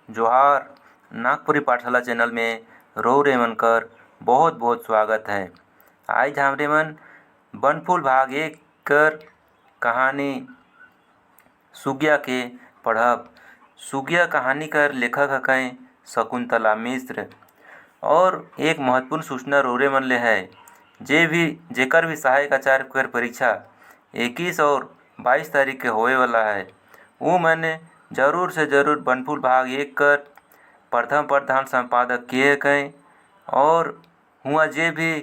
जोहार। नागपुरी पाठशाला चैनल में रो रे मन कर बहुत बहुत स्वागत है। आज हमरे मन बनफूल भाग 1 कर कहानी सुगिया के पढ़ब। सुगिया कहानी कर लेखक हकय शकुंतला मिश्र। और एक महत्वपूर्ण सूचना रोरे मन ले है, जेकर भी सहायक आचार्य कर परीक्षा 21 और 22 तारीख के होए वाला है। वो मैंने जरूर से जरूर बनफूल भाग 1 कर प्रथम प्रधान संपादक किए गए। और हुआ जे भी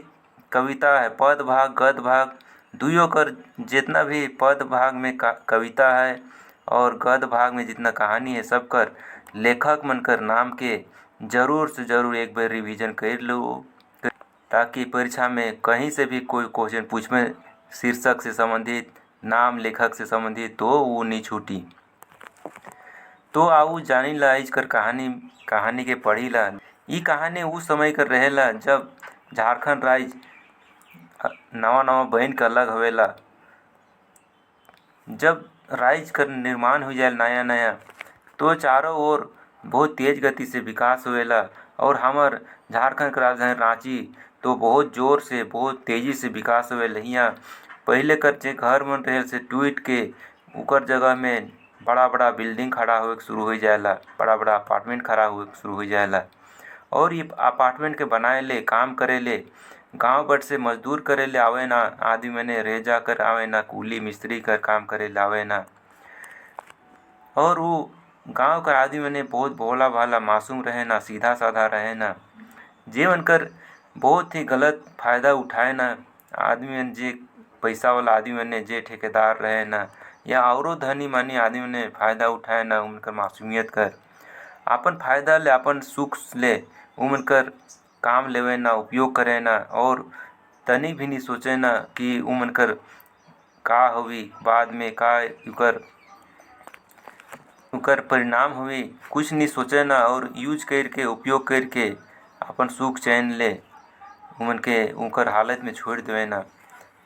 कविता है, पद भाग गद्य भाग दुइयों कर जितना भी पद भाग में कविता है और गद्य भाग में जितना कहानी है, सब कर लेखक मन कर नाम के जरूर से जरूर एक बार रिवीजन कर लो, ताकि परीक्षा में कहीं से भी कोई क्वेश्चन पूछ में शीर्षक से संबंधित, नाम लेखक से संबंधित तो वो नहीं छूटी। तो आऊ जानी ला इस कर कहानी के पढ़ी ला। ई कहानी उस समय कर रहेला जब झारखंड राज्य नवा बन के अलग होवेला। जब राज्य का निर्माण हो जाए नया नया, तो चारों ओर बहुत तेज गति से विकास होवेला। और हमार झारखंड का राजधानी रांची तो बहुत जोर से बहुत तेजी से विकास होवेला। यहाँ पहले कर जे घर मन रहे से टूट के उकर जगह में बड़ा बड़ा बिल्डिंग खड़ा होए शुरू हो जाएला, बड़ा बड़ा अपार्टमेंट खड़ा होए शुरू हो जाएला। और ये अपार्टमेंट के बनाए ले काम करे ले गांव बट से मजदूर करे ले आवे ना, आदमी मने रह जा कर आवे ना, कूली मिस्त्री कर काम करे ले आवे ना। और वो गांव का आदमी मने बहुत भोला भाला मासूम रहे ना, सीधा साधा रहे ना, जीवन कर बहुत ही गलत फायदा उठाए ना। आदमी मन जे पैसा वाला आदमी मने जे ठेकेदार रहे ना, या औरो धनी मानी आदमी ने फायदा उठाए ना, उनकर मासूमियत कर अपन फायदा ले, अपन सुख ले उमन कर काम लेवे ना, उपयोग करे ना। और तनी भी नहीं सोचे ना कि उमन कर का होवी बाद में, का उकर परिणाम हुई, कुछ नहीं सोचे ना। और यूज करके उपयोग करके अपन सुख चैन ले उमन के उनकर हालत में छोड़ देवे ना।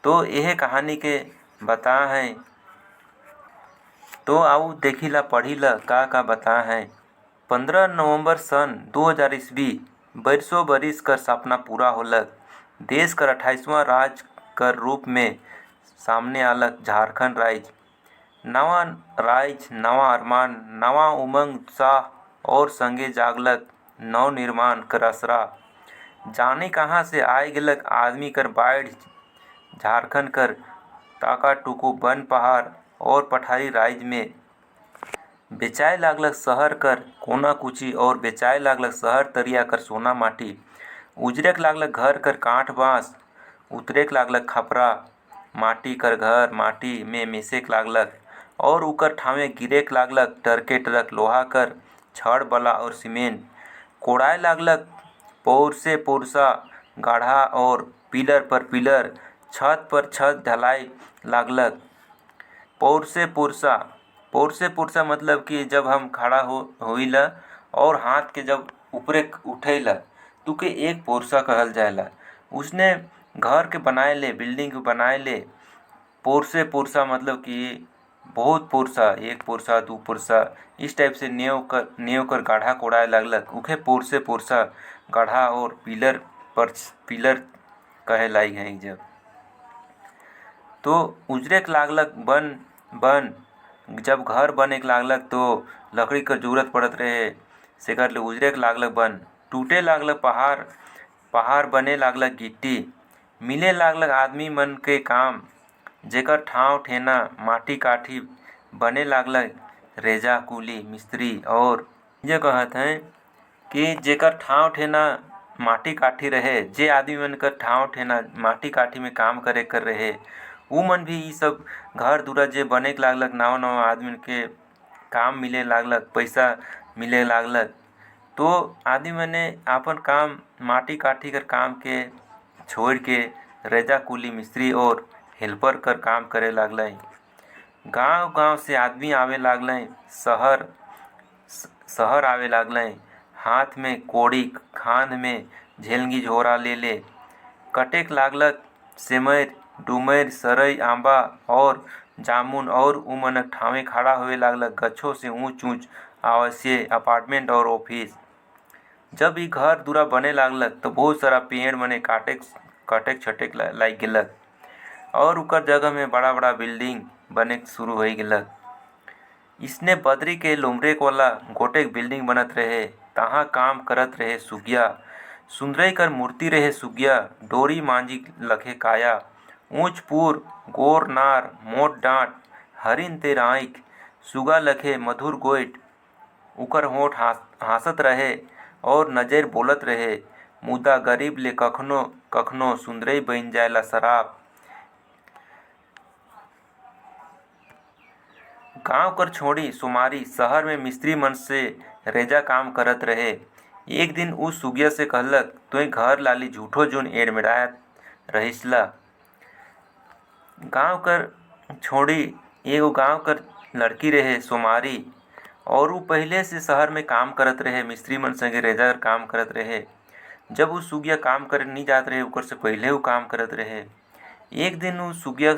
तो यह कहानी के बता है। तो आओ देखी ला पढ़ी ला का बता है। 15 नवंबर सन 2000 ईस्वी बरसों बरिस कर सपना पूरा होलक। देश कर 28वां राज्य कर रूप में सामने आलक झारखंड राज्य। नवा राज्य, नवा अरमान, नवा उमंग उत्साह और संगे जागलक नव निर्माण कर असरा। जाने कहाँ से आए गेलक आदमी कर बाढ़। झारखंड कर टाका टुकु वन पहाड़ और पठारी राज्य में बेचाए लागलक शहर कर कोना कुची, और बेचाए लागलक शहर तरिया कर सोना माटी। उजरेक लागलक घर कर काठ बांस, उतरेक लागलक खपरा माटी कर घर माटी में मिसेक लागलक। और उकर ठावे गिरेक लागलक टरके टरक लोहा कर छड़ बला और सीमेंट। कोड़ाए लागलक पौर से पोरसा गाढ़ा और पिलर पर पिलर, छत पर छत ढलाई लागलक। पौर से पुरसा मतलब कि जब हम खड़ा होइला और हाथ के जब ऊपरे उठेला तो के एक पोरसा कहल जाएला। उसने घर के बनाए ले, बिल्डिंग के बनाए ले पोर से पुरसा मतलब कि बहुत पुरसा, एक पुरसा दू पुरसा इस टाइप से नेव कर गाढ़ा कोड़ाए लागलक। उखे पोर से पुरसा गाढ़ा और पिलर पर पिलर कहे लाई है। जब तो उजरेक लागलक बन जब घर बने के लागलक तो लकड़ी कर जरूरत पड़त रहे, सेकर ले उजरेक लागलक बन। टूटे लागलक पहाड़ बने लागलक गिट्टी। मिले लागलक आदमी मन के काम, जेकर ठाव ठेना माटी काठी बने लागलक रेजा कुली मिस्त्री। और ये कहत हैं कि जेकर ठाव ठेना माटी काठी रहे, जे आदमी मन कर ठाव ठेना माटी काठी में काम करे कर रहे, वो मन भी ये सब घर दुरा जे बने के लागलक, नवा आदमी के काम मिले लागलक, पैसा मिले लागलक। तो आदमी मने अपन काम माटी काठी कर काम के छोड़ के रेजा कुली मिस्त्री और हेल्पर कर काम करे लागले। गांव गांव से आदमी आवे लागले, शहर आवे लागले, हाथ में कोड़ी खांध में झेलगी झोरा ले कटेक लागलक सेमर डुमर सरई आंबा और जामुन। और उमन ठावे खड़ा होवे लागलक गच्छों से ऊंच ऊंच आवासीय अपार्टमेंट और ऑफिस। जब ई घर दूरा बने लागलक तो बहुत सारा पेड़ मने काटे छटे लाग गेलक और उकर जगह में बड़ा बड़ा बिल्डिंग बने शुरू हो गेलक। इसने बदरी के लुमरेक वाला गोटेक बिल्डिंग बनत रहे, तहाँ काम करत रहे सुगिया। सुंदरई कर मूर्ति रहे सुगिया, डोरी मांझी लखे काया, ऊंच पुर गोर नार मोट डांट, हरिन तेर आँख, सुगा लखे मधुर गोइठ। उकर होठ हासत रहे और नजर बोलत रहे, मुदा गरीब ले कखनो कखनो सुंदरई बन जायला शराब। गांव कर छोड़ी सुमारी शहर में मिस्त्री मन से रेजा काम करत रहे। एक दिन उ सुगिया से कहलक, तोय घर लाली झूठो जोन एड़मेड़ात रहिसला। गांव कर छोड़ी एगो गांव कर लड़की रहे सोमारी, और उ पहले से शहर में काम करत रहे, मिस्त्री मन संगे रेजा कर काम करत रहे। जब उ सुगिया काम करे नहीं जात रहे उकर से पहले उ काम करत रहे। एक दिन सुगिया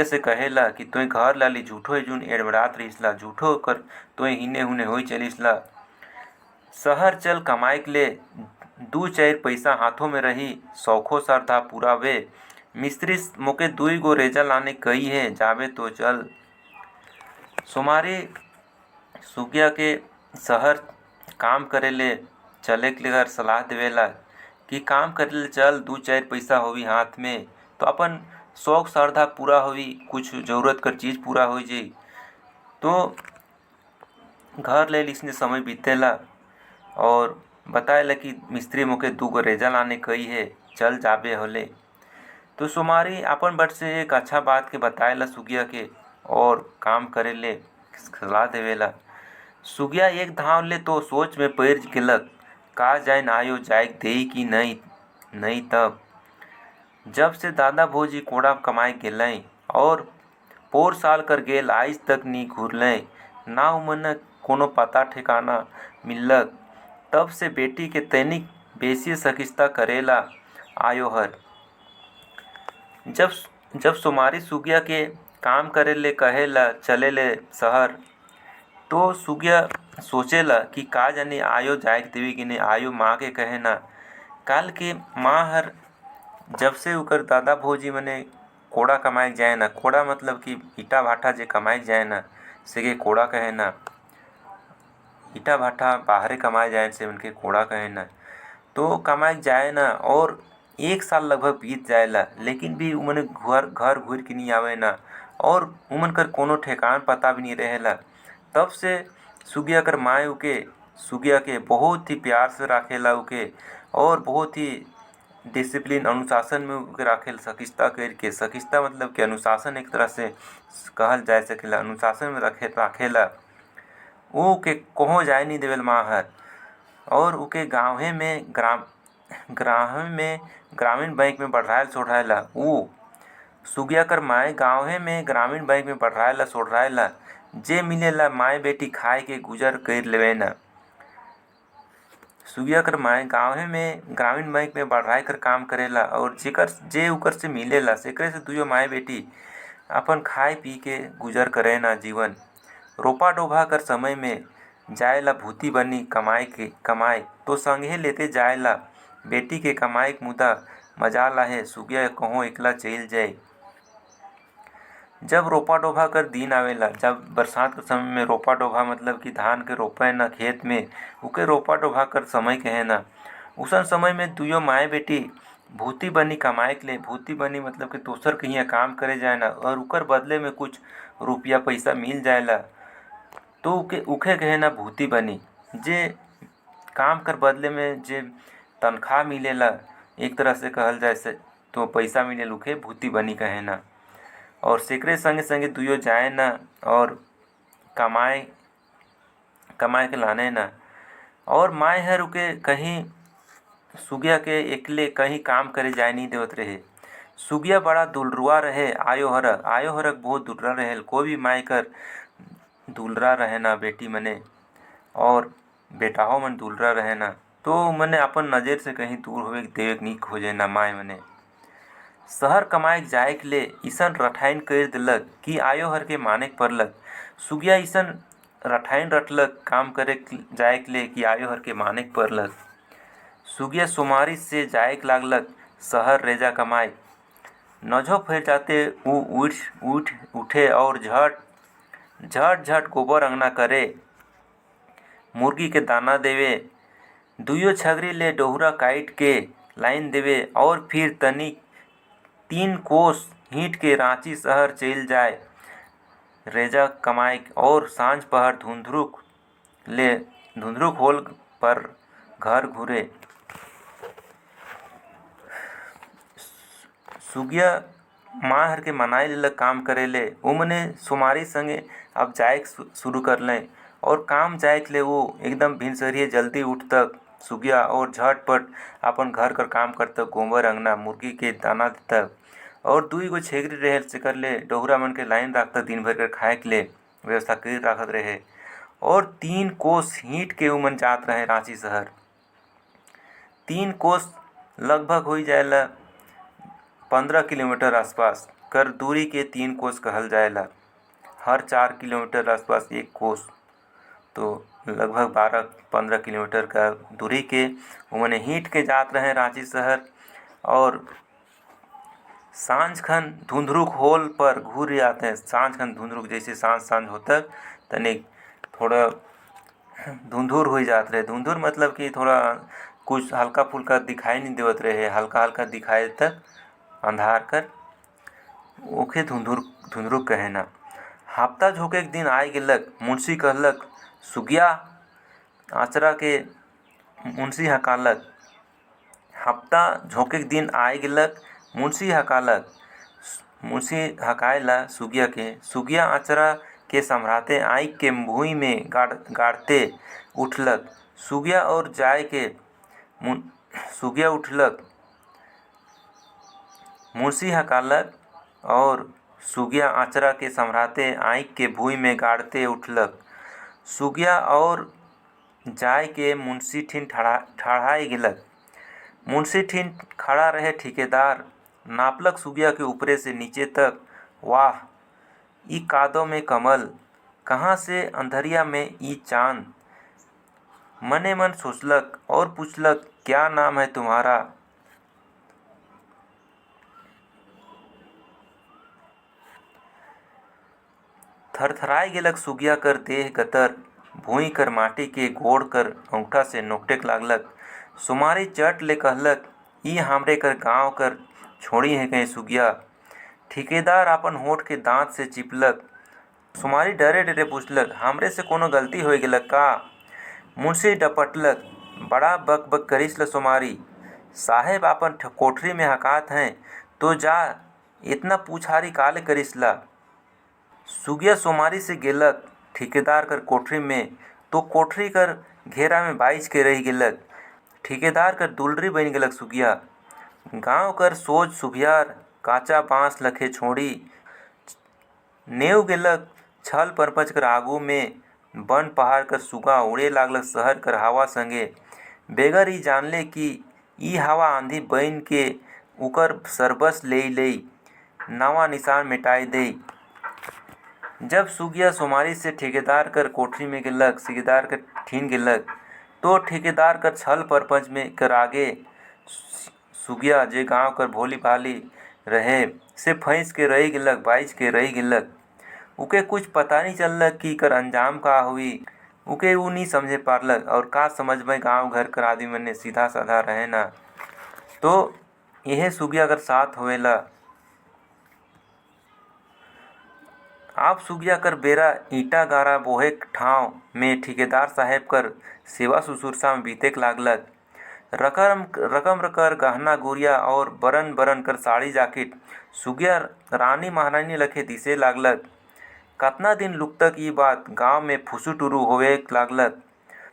से कहेला कि तोय घर लाली झूठो जोन एड़मेड़ात रहिसला, झूठो कर तोय हिने हुने होई चलिसला। शहर चल कमाइक ले, दू चार पैसा हाथों में रही, सौखो सरधा पुरावे। मिस्त्री मोके दुई गो रेजा लाने कही है, जाबे तो चल। सोमारी सुगिया के शहर काम करे ले चले के लिए सलाह देवेला कि काम करे ले चल, दू चार पैसा होवी हाथ में तो अपन शौक श्रद्धा पूरा होवी, कुछ जरूरत कर चीज पूरा हो जाई। तो घर ले इसने समय बीतेला और बताएला कि मिस्त्री मोके दू गो रेजा लाने कही है, चल जाबे होले। तो सोमारी अपन बट से एक अच्छा बात के बताएला सुगिया के और काम करे ले सलाह देवेला। सुगिया एक धाव ले तो सोच में पड़ गेलक, का जाए आयो जाए देई कि नहीं तब। जब से दादा भोजी कोड़ा कमाए गेलय और पोर साल कर गेल आज तक नी घुरलय, ना उमन कोनो पता ठिकाना मिललक। तब से बेटी के तैनिक बेसी सकिस्ता करेला आयो हर। जब सोमारी सुगिया के काम करे ले कहेला चले ले शहर, तो सुगिया सोचेला कि का जाने आयो जाए देवी कि नहीं, आयो माँ के कहे ना। काल के माँ हर जब से उकर दादा भोजी मने कोड़ा कमाए जाए ना, कोड़ा मतलब कि ईटा भाटा जे कमाए जाए ना, सेके कोड़ा कहे ना। ईटा भाटा बाहरे कमाए जाए से उनके कोड़ा कहे ना। तो कमाए जाए ना और एक साल लगभग बीत जाएला, लेकिन भी उमन घर घूर के नहीं आवे ना, और उमन कर कोनो ठेकान पता भी नहीं रहेला। तब से सुगिया कर माए उके सुगिया के बहुत ही प्यार से राखेला उके, और बहुत ही डिसिप्लिन अनुशासन में उके राखेल, सकिस्ता करके। सकिस्ता मतलब कि अनुशासन एक तरह से कहल जा सकेला, अनुशासन में राखेला। ऊ के कहों जाए नहीं देवेल माँ हर, और उके ग्रामीण बैंक में बढ़ायल सोढ़ायला। ऊ सुगिया कर माए गाँवे में ग्रामीण बैंक में बढ़ायला सोढ़ायला, जे मिलेला माए बेटी खाए के गुजर कर लेवे ना। सुगिया कर माए गाँवे में ग्रामीण बैंक में बढ़ाए कर काम करेला, और जे उकर से मिलेला सेकरे से दुयो माए बेटी अपन खाए पी के गुजर करे ना जीवन। रोपा डोभा कर समय में जाएला भूती बनी कमाए तो संगे लेते जाएला बेटी के कमाई मुदा मजा लाहे सुगिया कहों एकला चल जाए। जब रोपा डोभा कर दिन आवेला, जब बरसात के समय में रोपा डोभा मतलब कि धान के रोपे ना खेत में, उके रोपा डोभा कर समय कहे ना। उसन समय में दुयो माए बेटी भूती बनी कमाए के लिए, भूती बनी मतलब कि दोसर कहीं काम करे जाए ना, और उकर बदले में कुछ रुपया पैसा मिल जाएला, तो उके कहे ना भूती बनी। जे काम कर बदले में जे तनख्वाह मिलेला, एक तरह से कहल जाए से तो पैसा मिले उके भूती बनी कहे ना। और सेकरे संगे संगे दुयो जाए ना और कमाए के लाने ना। और माए हर उके कहीं सुगिया के एकले कहीं काम करे जाए नहीं देवत रहे। सुगिया बड़ा दुलरुआ रहे, आयो हरक बहुत दुलरा रहे। कोई भी माए कर दुलरा रहे ना बेटी मने, और बेटाहो मन दुलरा रहे ना, तो मने अपन नज़र से कहीं दूर होवे देवे नहीं खोजे ना माए मने। शहर कमाए जाए के ले ईसन रठाइन कर दिलक कि आयो हर के माने परलक। सुगिया ईसन रठाइन रटलक काम करे जाए के लिए कि आयो हर के माने परलक। सुगिया सोमारी से जाए लागलक शहर रेजा कमाए। नजो फैर जाते वो उठ उठे और झट झट गोबर अंगना करे, मुर्गी के दाना देवे, दुइयो छगरी ले डोहरा काट के लाइन देवे और फिर तनिक 3 कोस हीट के रांची शहर चल जाए रेजा कमाए और सांझ पहर धुंधरुक होल पर घर घुरे। सुगिया माँ हर के मनाई ले काम करे ले उमने सुमारी संगे अब जाए शुरू कर लें और काम जाए ले वो एकदम भिनसरिये जल्दी उठ तक सुगिया और झटपट अपन घर कर काम करता, गोबर अंगना मुर्गी के दाना देता और 2 गो छेगरी रहे से कर ले डोहरा मन के लाइन रखता, दिन भर कर खाए के ले व्यवस्था कर रखत रहे और 3 कोस हीट के उमन जात रहे रांची शहर। 3 कोस लगभग हो जाएला 15 किलोमीटर आसपास कर दूरी के 3 कोस कहल जाएला। हर 4 किलोमीटर आसपास 1 कोस, तो लगभग 12-15 किलोमीटर का दूरी के उन्हें हीट के जात रहे रांची शहर और सांझ खन धुंधरुक होल पर घूर आते हैं। सांझ खन धुंधरुक जैसे सांझ होता तनिक थोड़ा धुंधुर हो जाते रहे। धुंधुर मतलब कि थोड़ा कुछ हल्का फुल्का दिखाई नहीं देवत रहे, हल्का दिखाई तक अंधार कर ओके धुंधरुक कहे ना। हफ्ता झोंके एक दिन आए गेलक, मुंशी कहलक सुगिया आचरा के मुंशी हकालक। हफ्ता झोंके एक दिन आए गेलक, मुंशी हकालक। मुंशी हकायला सुगिया के, सुगिया आचरा के संभराते आई के भूई में गाड़ते उठलक। सुगिया और जाए के सुगिया उठलक, मुंशी हकालक और सुगिया आचरा के संभराते आँख के भूई में गाड़ते उठलक। सुगिया और जाय के मुंशी ठीन ठड़ाई गिलक। मुंशी ठीन खड़ा रहे ठेकेदार, नापलक सुगिया के ऊपरे से नीचे तक। वाह ई कादो में कमल, कहाँ से अंधरिया में ई चांद। मने मन सोचलक और पूछलक क्या नाम है तुम्हारा। थरथराई गेलक सुगिया कर देह गतर, भूई कर माटी के गोड़ कर अंगूठा से नोकटेक लागलक। सुमारी चट ले कहलक ई हमरे कर गांव कर छोड़ी है कहीं सुगिया। ठेकेदार अपन होठ के दांत से चिपलक। सुमारी डरे डरे पूछलक हमरे से कोनो गलती हो गेलक का। मुंशी डपटलक, बड़ा बक करिस ल सुमारी, साहेब अपन कोठरी में हकात हैं तो जा इतना पूछारी काले करिस ला। सुगिया सोमारी से गेलक ठेकेदार कर कोठरी में तो कोठरी कर घेरा में बाइज के रही गेलक। ठेकेदार कर दुलरी बन गेलक सुगिया। गांव कर सोच सुभियार काचा बांस लखे छोड़ी नेव गेलक छल परपच कर आगू में बन पहाड़ कर सुगा उड़े लागलक शहर कर हवा संगे। बेगर ई जानले कि ई हवा आंधी बन के उकर सरबस ले नवा निशान मिटाई दे। जब सुगिया सोमारी से ठेकेदार कर कोठरी में गेलक, ठेकेदार कर ठीन गेलक तो ठेकेदार कर छल परपंच में कर आगे सुगिया जे गांव कर भोली भाली रहे से फैंस के रही गेलक, बाइज के रही गेलक। उके कुछ पता नहीं चललक कि कर अंजाम का हुई। उके ऊ नहीं समझे पारलक और का समझ में गांव घर कर आदमी मन ने सीधा साधा रहे ना। तो यह सुगिया कर साथ होवेला। आप सुगिया कर बेरा ईटा गारा बोहे ठाव में ठेकेदार साहेब कर सेवा सुश्रूषा में बीतेक लागलक। रकम कर गहना गुड़िया और बरन कर साड़ी जाकिट सुगिया रानी महारानी लखे दिसे लागलक। कतना दिन लुकतक ये बात गांव में फुसू टुरू होवे लागलक।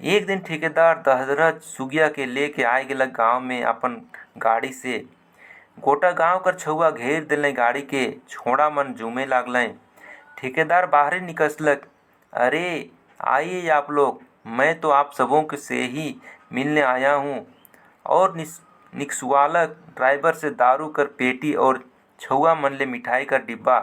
एक दिन ठेकेदार दहदरज सुगिया के लेके आए गेलक गांव में अपन गाड़ी से। गोटा गांव कर छुआ घेर दिले गाड़ी के, छोड़ा मन जूमे लागलें। ठेकेदार बाहर निकलक, अरे आइए आप लोग, मैं तो आप सबों के से ही मिलने आया हूँ। और निकसवालक ड्राइवर से दारू कर पेटी और छुआ मन ले मिठाई का डिब्बा।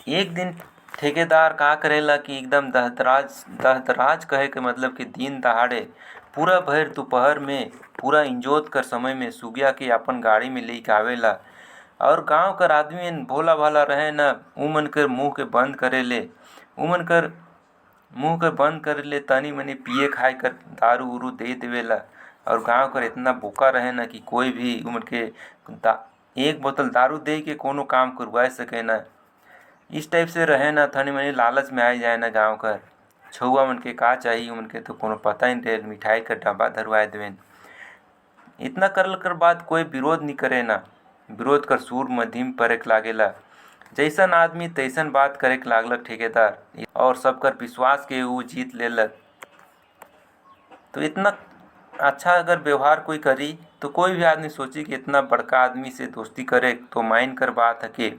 एक दिन ठेकेदार का करेला कि एकदम दहदराज कहे के मतलब कि दिन दहाड़े पूरा भर दोपहर में पूरा इंजोत कर समय में सुगिया के अपन गाड़ी में लेके आवेला। और गांव कर आदमी भोला भाला रहे न, उमन कर मुंह के बंद करेले, उमन कर मुंह कर बंद करेले, तनी मनी पिए खाए कर दारू उरू दे देवेला। और गांव कर इतना बोका रहे न कि कोई भी उमन के एक बोतल दारू दे के कोनो काम करवा सके न। इस टाइप से रहे न, थनी मनी लालच में आ जाए न गांव कर छुआ मन के का चाहिए उमन के तो कोनो पता ही नहीं, मिठाई का डब्बा धरवाए देवेन। इतना करल कर बाद कोई विरोध नहीं करे ना, विरोध कर सूर मध्यम परेक लागेला। जैसन आदमी तैसन बात करे के लागलक ठेकेदार, और सबकर विश्वास के वो जीत लेलक। तो इतना अच्छा अगर व्यवहार कोई करी तो कोई भी आदमी सोची कि इतना बड़का आदमी से दोस्ती करे तो माइन कर बात हके।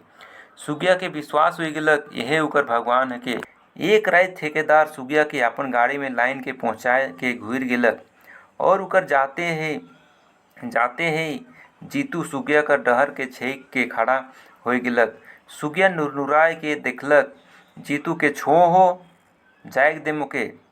सुगिया के विश्वास हो गेलक यही उकर भगवान हके। एक रात ठेकेदार सुगिया के अपन गाड़ी में लाइन के पहुंचाए के घुर गेलक और उकर जाते ही जीतू सुगिया का डहर के छेक के खड़ा हो गेलक। सुगिया नुरनुराए के देखलक जीतू के छो हो जाएग दे मोके।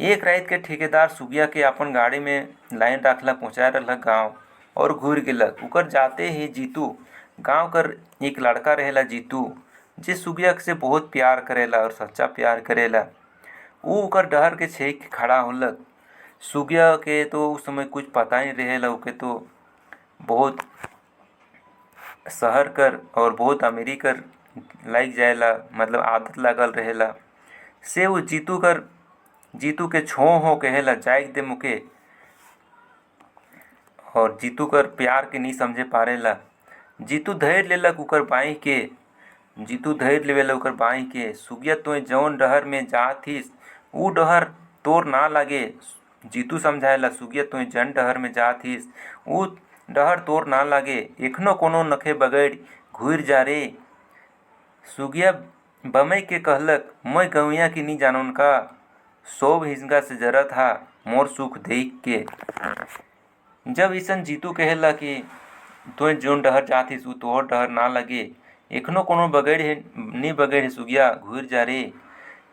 एक रात के ठेकेदार सुगिया के अपन गाड़ी में लाइन रखला पहुंचाए रहलक गाँव और घुर गेलक। उकर जाते ही जीतू गांव कर एक लड़का रहेला जीतू, जे सुगिया से बहुत प्यार करेला और सच्चा प्यार करेला। ऊ उकर डहर के छेक के खड़ा होलक। सुगिया के तो उस समय कुछ पता नहीं रहेला, उके तो बहुत शहर कर और बहुत अमीरी कर लाइक जाएला, मतलब आदत लागल रहेला। से वो जीतू के छो हो कहेला जाएग दे मुके, और जीतू कर प्यार के नहीं समझे पारेला। जीतू धैर्य लेलक उकर बाई के, जीतू धैर्य लेवेला उकर बाई के। सुगिया तो जौन डहर में जाथिस ऊ डहर तोर ना लागे। जीतू समझाएला सुगिया तो जन डहर में जाथिस ऊ डहर तोर ना लागे, एखनो कोनो नखे बगैर घुर जा रे। सुगिया बमई के कहलक मैं गौया की नहीं जानून का, सोब हिंगा से जरत हा मोर सुख देख के। जब ईसन जीतू कहेला कि तो जोन डहर जाथिस ऊ तोहर डहर ना लगे, एखनो कोनो बगैर है नहीं बगैर है सुगिया घुर जा रे।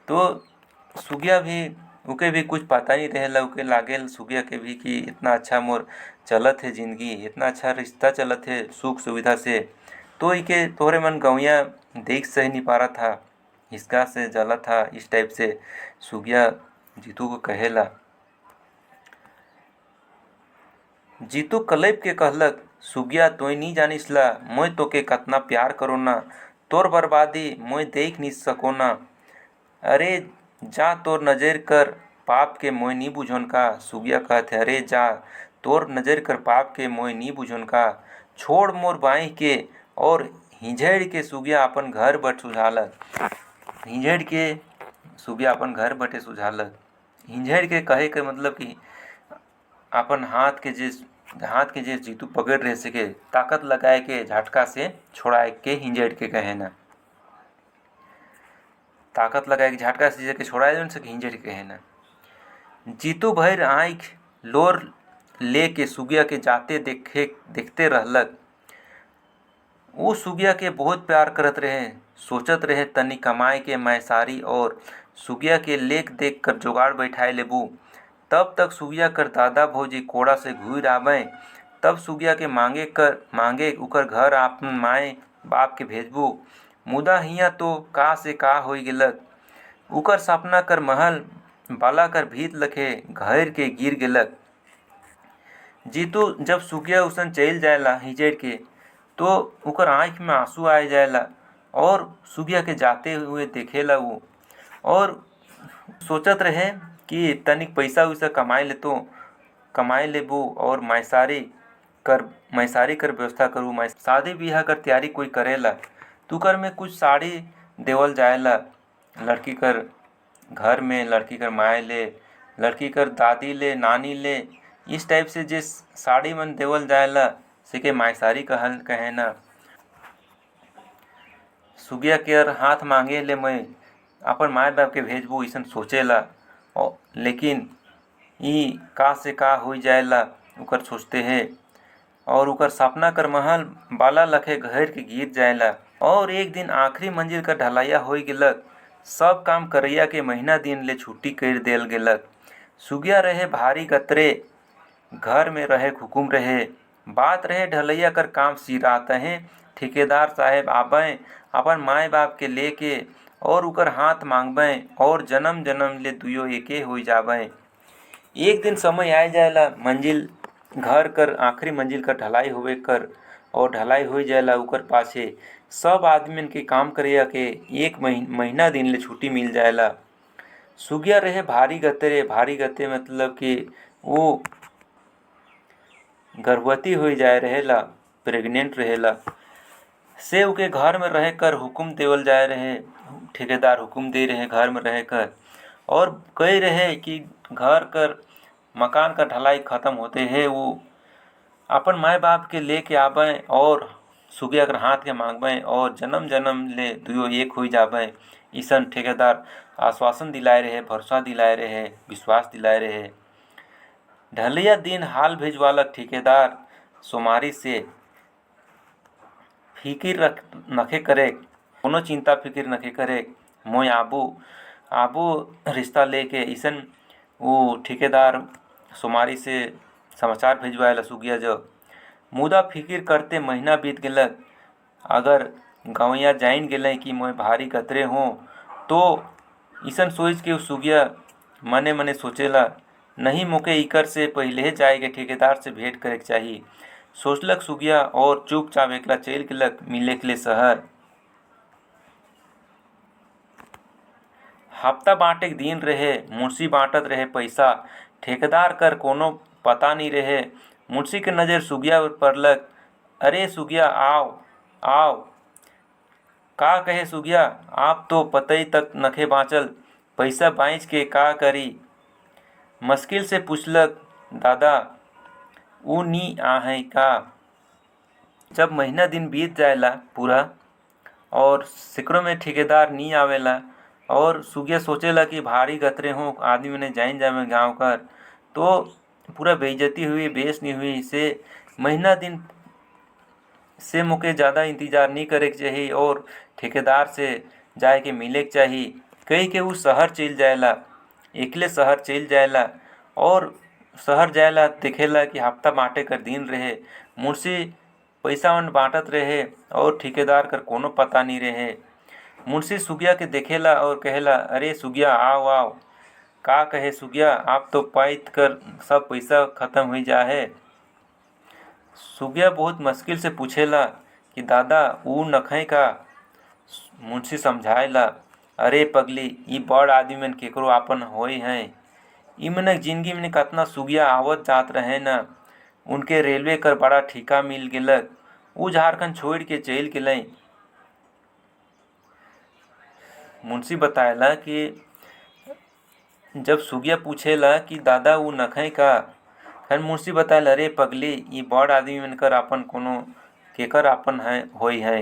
तो सुगिया भी उके भी कुछ पता नहीं रहेला, उके लागेल सुगिया के भी कि इतना अच्छा मोर चलत है जिंदगी, इतना अच्छा रिश्ता चलत है सुख सुविधा से, तो इके तोहरे मन गौया देख सही नहीं पा रहा था, हिसका से जला था। इस टाइप से सुगिया जीतू को कहेला। जीतू कलेप के कहलक सुगिया तोय नहीं जानिस ला मैं तोके कतना प्यार करो ना, तोर बर्बादी मैं देख नहीं सको ना। अरे जा तोर नजर कर पाप के मोय नहीं बुझोन का। सुगिया कहते अरे जा तोर नजर कर पाप के मोय नहीं बुझोन का, छोड़ मोर बाई के। और हिंझेड़ के सुगिया अपन घर बट सुझालक। हिंझेड़ के सुगिया अपन घर बटे सुझालक। हिंझेड़ के कहे के मतलब कि अपन हाथ के जे जीतू पकड़ रहे सके ताकत लगाए के झटका से छोड़ाए के हिंझेड़ के कहे ना, ताकत लगाए के झटका से के छोड़ाए नहीं सके हिंझेड़ के कहे ना। जीतू भैर आँख लोर ले के सुगिया के जाते देखते रहलक। वो सुगिया के बहुत प्यार करत रहे, सोचत रहे तनी कमाए के मैसारी और सुगिया के लेख देख कर जुगाड़ बैठाए लेबू। तब तक सुगिया कर दादा भौजी कोड़ा से घूर आवे, तब सुगिया के मांगे उकर घर आपन माए बाप के भेजबू। मुदा हिया तो का से का हो गेलक, उकर सपना कर महल बाला कर भीत लखे घर के गिर गेलक। जीतू जब सुगिया उसन चल जाएला हिंचड़ के तो उकर आँख में आंसू आ जाएला और सुगिया के जाते हुए देखेला वो, और सोचत रहे कि तनिक पैसा वैसा कमाए लेबू और मैसारी कर व्यवस्था करूँ। शादी ब्याह कर तैयारी कोई करेला तो कर में कुछ साड़ी देवल जाएला लड़की कर घर में, लड़की कर माए ले, लड़की कर दादी ले, नानी ले। इस टाइप से जिस साड़ी मन देवल जाएला सिके मैसारी कहे ना। सुगिया के हाथ मांगे ले मैं अपन माए बाप के भेजबू ऐसा सोचेला, लेकिन ई का से का हो जाएला उकर सोचते है, और उकर सपना कर महल बाला लखे घर के गिर जाएला और एक दिन आखिरी मंजिल का ढलैया हो गेलक। सब काम करैया के महीना दिन ले छुट्टी कर देल गेलक। सुगिया रहे भारी गतरे, घर में रहे हुकुम रहे। बात रहे ढलैया कर काम सिरातहे ठेकेदार साहेब आबें अपन माए बाप के लेके और उकर हाथ मांगबें और जन्म जन्म ले दुयो एके हो जाबें। एक दिन समय आए जाएला मंजिल घर कर आखिरी मंजिल का ढलाई होवे कर और ढलाई हो जाएला उकर पाछे सब आदमी के काम करैया के एक महीना दिन ले छुट्टी मिल जाएला। सुगिया रहे भारी गते मतलब कि वो गर्भवती हो जाए रहेला, प्रेग्नेंट रहेला। से उके घर में रह कर हुकुम देवल जाए रहे, ठेकेदार हुकुम दे रहे घर में रह कर और कह रहे कि घर कर मकान का ढलाई खत्म होते है वो अपन माए बाप के लेके आबें और सुगिया कर हाथ के मांगबें और जन्म जन्म ले दुयो एक हो जाबें। ईसन ठेकेदार आश्वासन दिलाए रहे, भरोसा दिलाए रहे, विश्वास दिलाए रहे। ढलैया दिन हाल भेजवालक ठेकेदार सोमारी से फिकिर नखे करे, कोनो चिंता फिकिर नखे करे। मोय आबू रिश्ता लेके ईसन वो ठेकेदार सोमारी से समाचार भेजवाएला सुगिया जब। मुदा फिकिर करते महीना बीत गेलक। अगर गवैया जान गेले कि मोय भारी गतरे हो तो ईसन सोच के सुगिया मने मने सोचेला नहीं मोके इकर से पहले जाए के ठेकेदार से भेंट करे के चाही। सोचलक सुगिया और चुपचाप एकला चल गेलक मिले के लिए शहर। हफ्ता बांटे के दिन रहे, मुंशी बांटत रहे पैसा। ठेकेदार कर कोनो पता नहीं रहे। मुंशी के नज़र सुगिया पर पड़लक। अरे सुगिया आओ आओ। का कहे सुगिया, आप तो पतई तक नखे बाँचल, पैसा बाँच के का करी? मुश्किल से पूछलक दादा ऊ नी आहे का? जब महीना दिन बीत जाएला पूरा और सिकड़ों में ठेकेदार नी आवेला और सुगिया सोचेला कि भारी गतरे हो आदमी ने जान जामे गाँव कर तो पूरा बेइज्जती हुई, बेस नहीं हुई से महीना दिन से मोके ज़्यादा इंतजार नहीं करे के चाहिए और ठेकेदार से जाए के मिले के चाहिए। कही के वो शहर चल जाएला, एकले शहर चल जाएला और शहर जाएला देखेला कि हफ्ता बांटे कर दिन रहे। मुंशी पैसा मन बांटत रहे और ठेकेदार कर कोनो पता नहीं रहे। मुंशी सुगिया के देखेला और कहेला अरे सुगिया आओ आओ। का कहे सुगिया, आप तो पैत कर सब पैसा खत्म हो जा है। सुगिया बहुत मुश्किल से पूछेला कि दादा ऊ नखे का? मुंशी समझाएला अरे पगली ई बड़ आदमी मन केकरो आपन होई है। ई मनक जिंदगी में कतना सुगिया आवत जात रहे न, उनके रेलवे कर बड़ा ठीका मिल गेलक, ऊ झारखंड छोड़ के चल गेले। मुंशी बताएला कि जब सुगिया पूछेला कि दादा ऊ नखे का, फिर मुंशी बताएला अरे पगली ई बड़ आदमी मन कर आपन कोनो केकर आपन है होई है।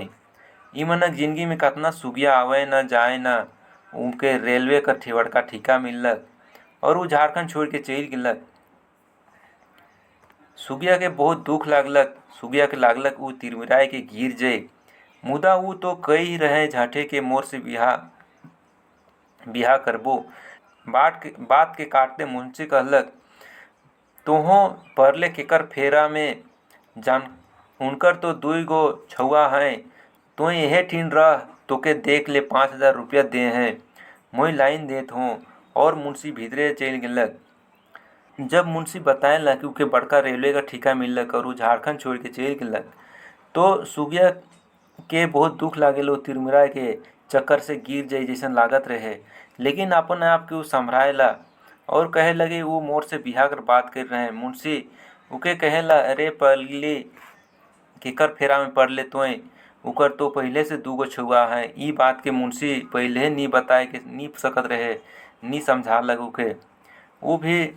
ई मनक जिंदगी में कतना सुगिया आवे न जाए न, उनके रेलवे कर बड़का ठीका मिललक और ऊ झारखंड छोड़ के चल गेलक। सुगिया के बहुत दुख लागलक। सुगिया के लागलक ऊ तिरमिराए के गिर जाए। मुदा ऊ तो कही रहे झाटे के मोर से बिहा करबो। बात के काटते मुंशी कहलक तोहो परले केकर फेरा में जान, उनकर तो दुई गो छुआ हैं, तो यहे ठीन रह, तोके देख ले 5,000 रुपया दे हैं, मोई लाइन देत हूँ। और मुंशी भीतरे चल गेलक। जब मुंशी बताएला कि उके बड़का रेलवे का ठीका मिललक और ऊ झारखंड छोड़ के चल गेलक तो सुगिया के बहुत दुख लागेला। वो तिरमिरा के चक्कर से गिर जाए जैसन लागत रहे, लेकिन अपन आप के वो संभराएला और कहे लगे वो मोर से बिहा कर बात कर रहे हैं। मुंशी उके कहेला अरे पगली केकर फेरा में पड़ ले तोय, उकर तो पहले से 2 गो छुआ है। ई बात के मुंशी पहले नी बताए के नी सकत रहे, नी समझा लगू के। वो भी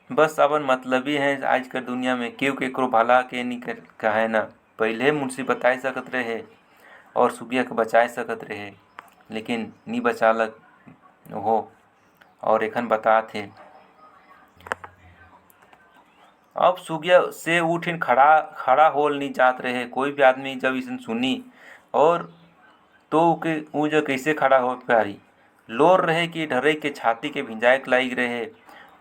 बस अपन मतलबी है आज कर दुनिया में, केहू केकरो भला के नी कहे ना। पहले मुंशी बताए सकत रहे और सुगिया के बचाए सकत रहे, लेकिन नी बचालक हो और एखन बातात हे। अब सुगिया से उठिन खड़ा होल नहीं जात रहे। कोई भी आदमी जब इसन सुनी और तो ऊ जो कैसे खड़ा हो पारी। लोर रहे कि ढरे के छाती के भिंजाए लाइक रहे,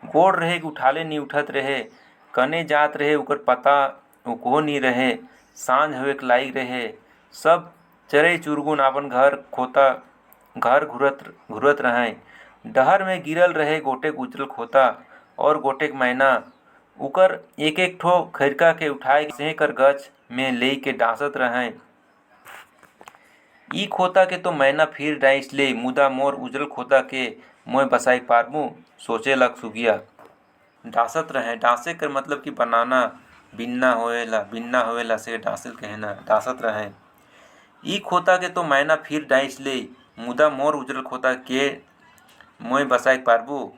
गोड़ रहे कि उठाले नहीं उठत रहे, कने जात रहे उकर पता उको नहीं रहे, सांझ होए के लाइक रहे। सब चरे चुरगुन अपन घर घुरत रहें। डहर में गिरल रहे गोटेक उजरल खोता और गोटेक मैना, उकर एक एक ठो खरिका के उठाए सेह कर गच में ले के डांसत रहें। ई खोता के तो मैना फिर डाइस ले, मुदा मोर उजरल खोता के मोय बसाई पारबू, सोचे लग सुगिया। डांसत रहे, डांसे कर मतलब कि बनाना बिनना होएला से डांसल कहना, डांसत रहे। ई खोता के तो मैना फिर डाइस ले, मुदा मोर उजरल खोता के मोय बसाई पारबू,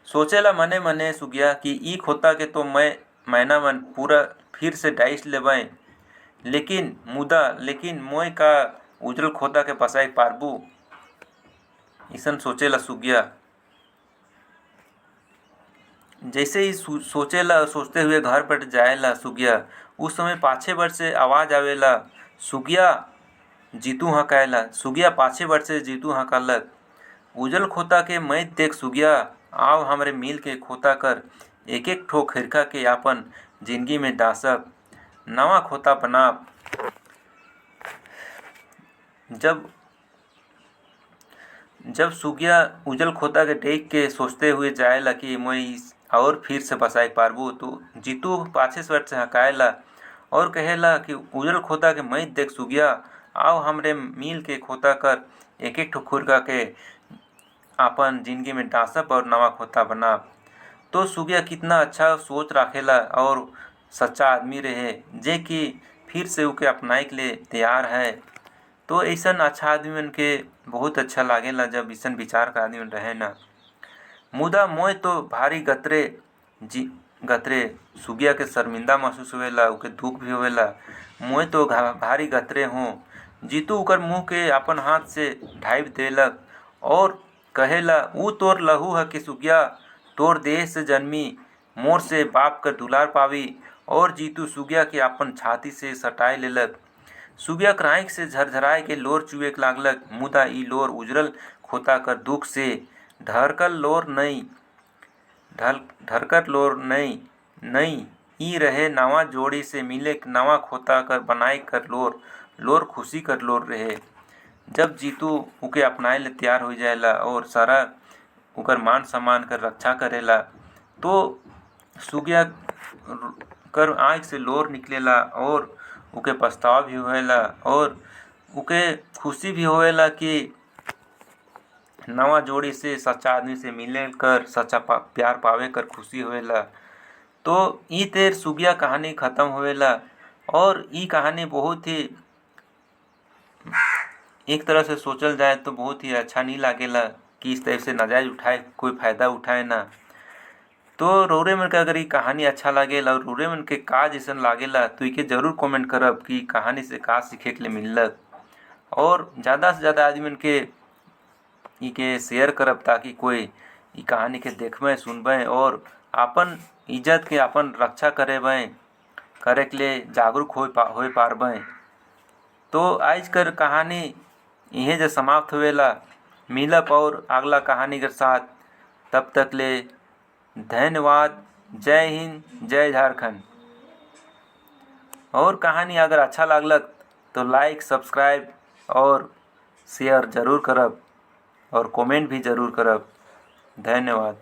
सोचेला मने मने सुगिया कि ई खोता के तो मैना मन पूरा फिर से डाइस लेबय, लेकिन मोय का उजरल खोता के बसाई पारबू, इसन सोचेला सुगिया। जैसे ही सोचते हुए घर पर जाएला सुगिया, उस समय पाछे बर से आवाज आवेला, सुगिया जीतू हकायला। सुगिया पाछे बर से जीतू हकालक, उजल खोता के मैत देख सुगिया, आव हमरे मिल के खोता कर एक एक ठो खिरका के आपन जिंदगी में डांसब, नवा खोता बनाब। जब सुगिया उजल खोता के देख के सोचते हुए जाएला कि मैं और फिर से बसाए पारबू, तो जीतू पाछे स्वर से हकायला और कहेला कि उजल खोता के मैं देख सुगिया, आओ हमरे मिल के खोता कर एक एक ठो खुरका के आपन जिंदगी में डांसब और नवा खोता बनाब। तो सुगिया कितना अच्छा सोच राखेला और सच्चा आदमी रहे, जे कि फिर से उके अपनाए के लिए तैयार है। तो ऐसन अच्छा आदमी मन के बहुत अच्छा लागेला जब ऐसन विचार का आदमी मन रहे ना। मुदा मोय तो भारी गतरे सुगिया के शर्मिंदा महसूस होवेला, उके दुख भी होवेला। मोय तो भारी गतरे हूँ। जीतू उकर मुंह के अपन हाथ से ढाइप देलक और कहेला, ऊ तोर लहू है कि सुगिया, तोर देह से जन्मी, मोर से बाप कर दुलार पावी। और जीतू सुगिया के अपन छाती से सटाए लेलक। सुगिया कर आँख से झरझराए के लोर चुएक लागलक, मुदा ई लोर उजरल खोता कर दुख से ढरकर लोर नहीं ई रहे, नवा जोड़ी से मिले नवा खोता कर बनाए कर लोर खुशी कर लोर रहे। जब जीतू उके अपनाए ले तैयार हो जाएला और सारा उकर मान सम्मान कर रक्षा करेला, तो सुगिया कर आँख से लोर निकलेला और उके पछतावा भी होएला और उके खुशी भी होएला कि नवा जोड़ी से सच्चा आदमी से मिले कर सच्चा प्यार पावे कर खुशी होएला। तो ई तेर सुगिया कहानी खत्म होएला। और ई कहानी बहुत ही एक तरह से सोचल जाए तो बहुत ही अच्छा नहीं लागेला कि इस तरह से नाजायज कोई फायदा उठाए ना। तो रउरे मन के अगर ये कहानी अच्छा लागेला और रउरे मन के का जैसन लागेला, तो इके जरूर कमेंट करब कि कहानी से का सीखे के लिए मिललक। और ज़्यादा से ज़्यादा आदमी मन के इके शेयर करब, ताकि कोई ई कहानी के देखबे सुनबे और अपन इज्जत के अपन रक्षा करे के लिए जागरूक होए पारबे। तो आज कर कहानी यहीं जे समाप्त होवेला। मिलब और अगला कहानी के साथ, तब तक ले धन्यवाद। जय हिंद, जय झारखंड। और कहानी अगर अच्छा लागलक तो लाइक, सब्सक्राइब और शेयर जरूर करब और कमेंट भी जरूर करब। धन्यवाद।